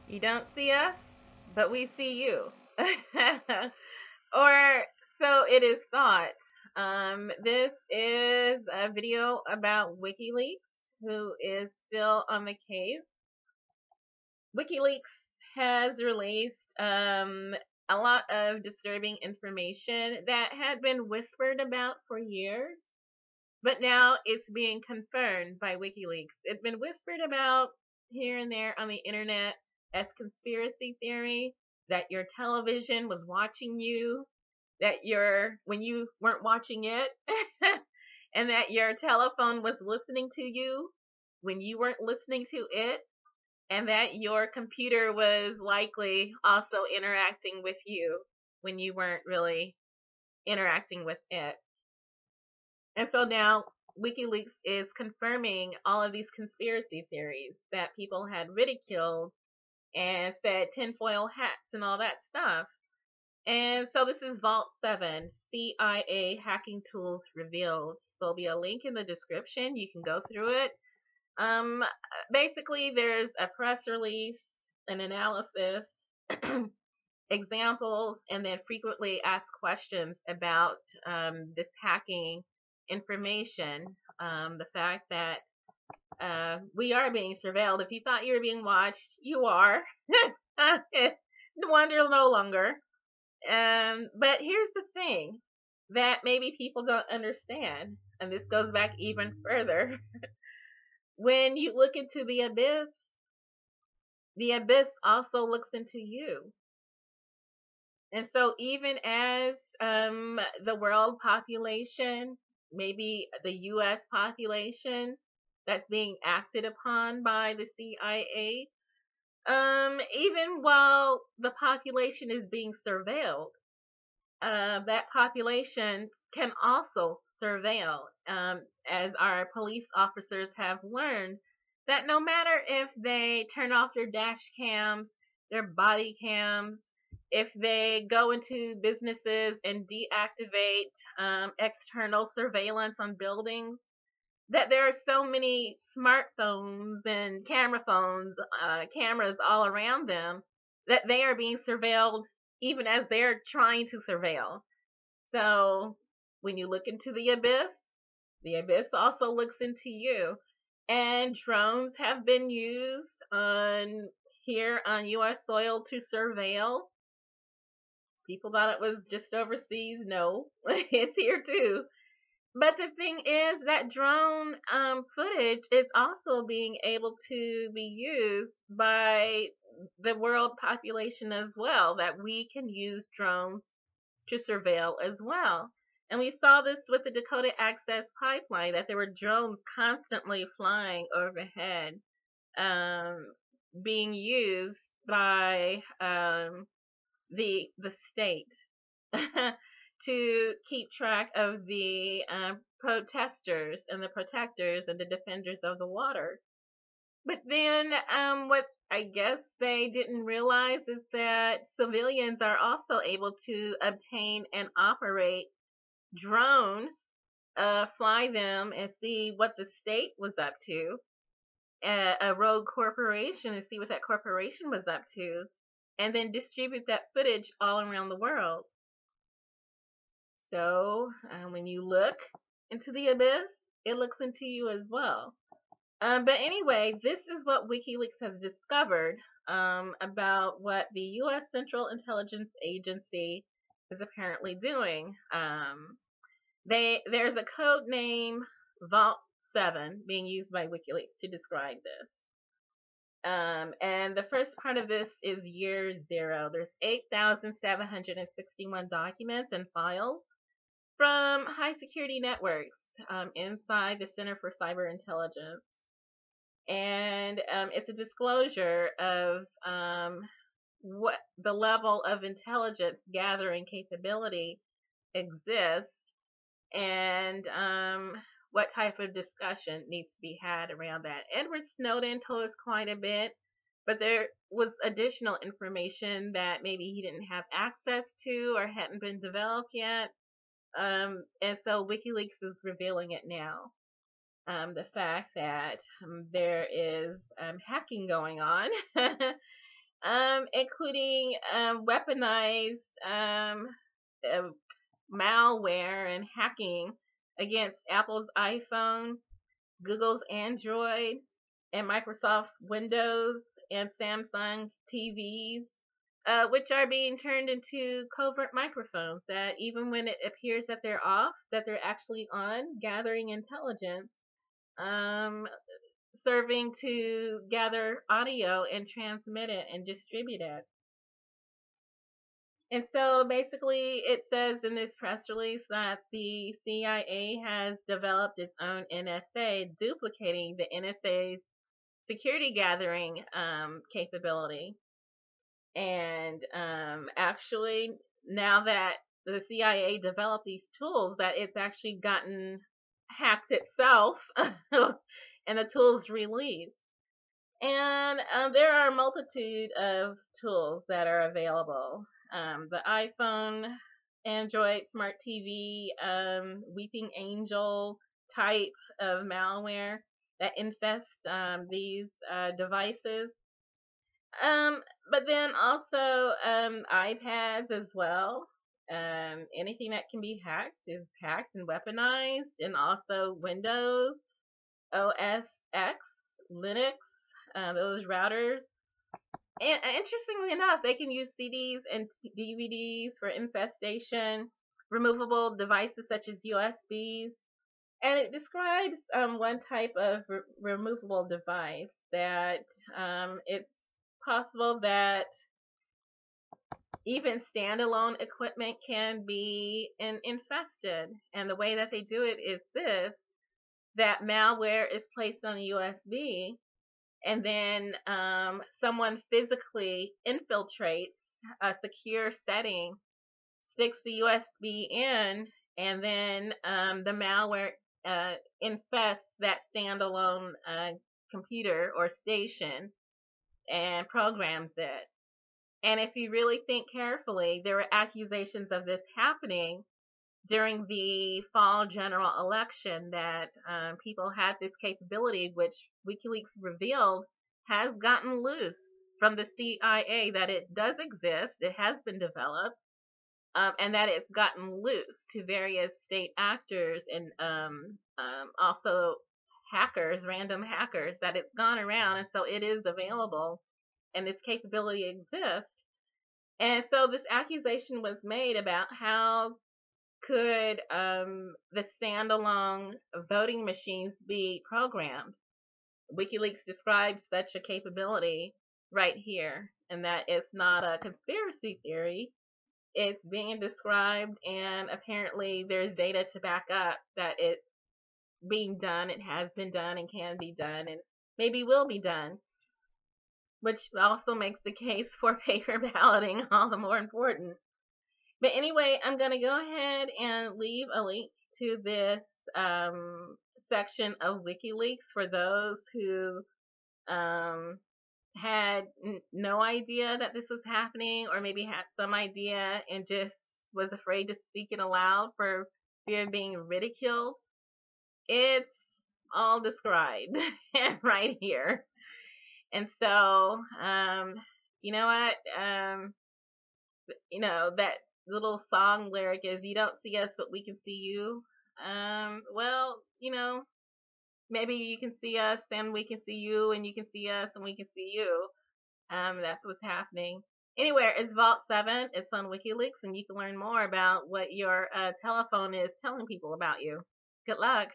You don't see us, but we see you. Or so it is thought. This is a video about Wikileaks, who is still on the case. Wikileaks has released a lot of disturbing information that had been whispered about for years, but now it's being confirmed by Wikileaks. It's been whispered about here and there on the internet as conspiracy theory, that your television was watching you, that your when you weren't watching it, and that your telephone was listening to you when you weren't listening to it, and that your computer was likely also interacting with you when you weren't really interacting with it. And so now WikiLeaks is confirming all of these conspiracy theories that people had ridiculed and said tinfoil hats and all that stuff. And so this is Vault 7, CIA hacking tools revealed. There'll be a link in the description. You can go through it. Um, Basically, there's a press release, an analysis, examples, and then frequently asked questions about this hacking information. The fact that we are being surveilled. If you thought you were being watched, you are. Wonder no longer. But here's the thing that maybe people don't understand, and this goes back even further. When you look into the abyss also looks into you. And so, even as the world population, maybe the U.S. population that's being acted upon by the CIA, even while the population is being surveilled, that population can also surveil, as our police officers have learned that no matter if they turn off their dash cams, their body cams, if they go into businesses and deactivate external surveillance on buildings, that there are so many smartphones and cameras all around them, that they are being surveilled even as they're trying to surveil. So when you look into the abyss also looks into you. And drones have been used on here on U.S. soil to surveil. People thought it was just overseas. No, it's here too. But the thing is that drone footage is also being able to be used by the world population as well, that we can use drones to surveil as well. And we saw this with the Dakota Access Pipeline, that there were drones constantly flying overhead, um, being used by the state to keep track of the protesters and the protectors and the defenders of the water. But then, what I guess they didn't realize is that civilians are also able to obtain and operate drones, fly them and see what the state was up to, a rogue corporation, and see what that corporation was up to, and then distribute that footage all around the world. So when you look into the abyss, it looks into you as well. But anyway, this is what WikiLeaks has discovered about what the U.S. Central Intelligence Agency is apparently doing. There's a code name, Vault 7, being used by WikiLeaks to describe this. And the first part of this is year 0. There's 8,761 documents and files from high security networks inside the Center for Cyber Intelligence. And it's a disclosure of what the level of intelligence gathering capability exists, and what type of discussion needs to be had around that. Edward Snowden told us quite a bit, but there was additional information that maybe he didn't have access to or hadn't been developed yet. And so WikiLeaks is revealing it now. The fact that there is hacking going on including weaponized uh, malware and hacking against Apple's iPhone, Google's Android, and Microsoft's Windows and Samsung TVs, which are being turned into covert microphones that even when it appears that they're off, that they're actually on, gathering intelligence, um, serving to gather audio and transmit it and distribute it. And so basically, it says in this press release that the CIA has developed its own NSA, duplicating the NSA's security gathering capability. And actually, now that the CIA developed these tools, that it's actually gotten hacked itself, and the tools released. And there are a multitude of tools that are available. The iPhone, Android, Smart TV, Weeping Angel type of malware that infests these devices. But then also iPads as well. Anything that can be hacked is hacked and weaponized, and also Windows, OS X, Linux, those routers. And interestingly enough, they can use CDs and DVDs for infestation, removable devices such as USBs. And it describes one type of removable device that it's possible that even standalone equipment can be infested. And the way that they do it is this, that malware is placed on a USB, and then someone physically infiltrates a secure setting, sticks the USB in, and then the malware infests that standalone computer or station and programs it. And if you really think carefully, there were accusations of this happening during the fall general election, that people had this capability, which Wikileaks revealed has gotten loose from the CIA, that it does exist, it has been developed, and that it's gotten loose to various state actors and also hackers, random hackers, that it's gone around, and so it is available, and this capability exists. And so this accusation was made about how could the standalone voting machines be programmed. WikiLeaks describes such a capability right here, and that it's not a conspiracy theory. It's being described, and apparently there's data to back up that it's being done, it has been done, and can be done, and maybe will be done, which also makes the case for paper balloting all the more important. But anyway, I'm going to go ahead and leave a link to this section of WikiLeaks for those who had no idea that this was happening, or maybe had some idea and just was afraid to speak it aloud for fear of being ridiculed. It's all described right here. And so, you know what? That little song lyric is, "You don't see us, but we can see you." Well, maybe you can see us and we can see you, and you can see us and we can see you. That's what's happening. Anyway, it's Vault 7. It's on WikiLeaks, and you can learn more about what your telephone is telling people about you. Good luck.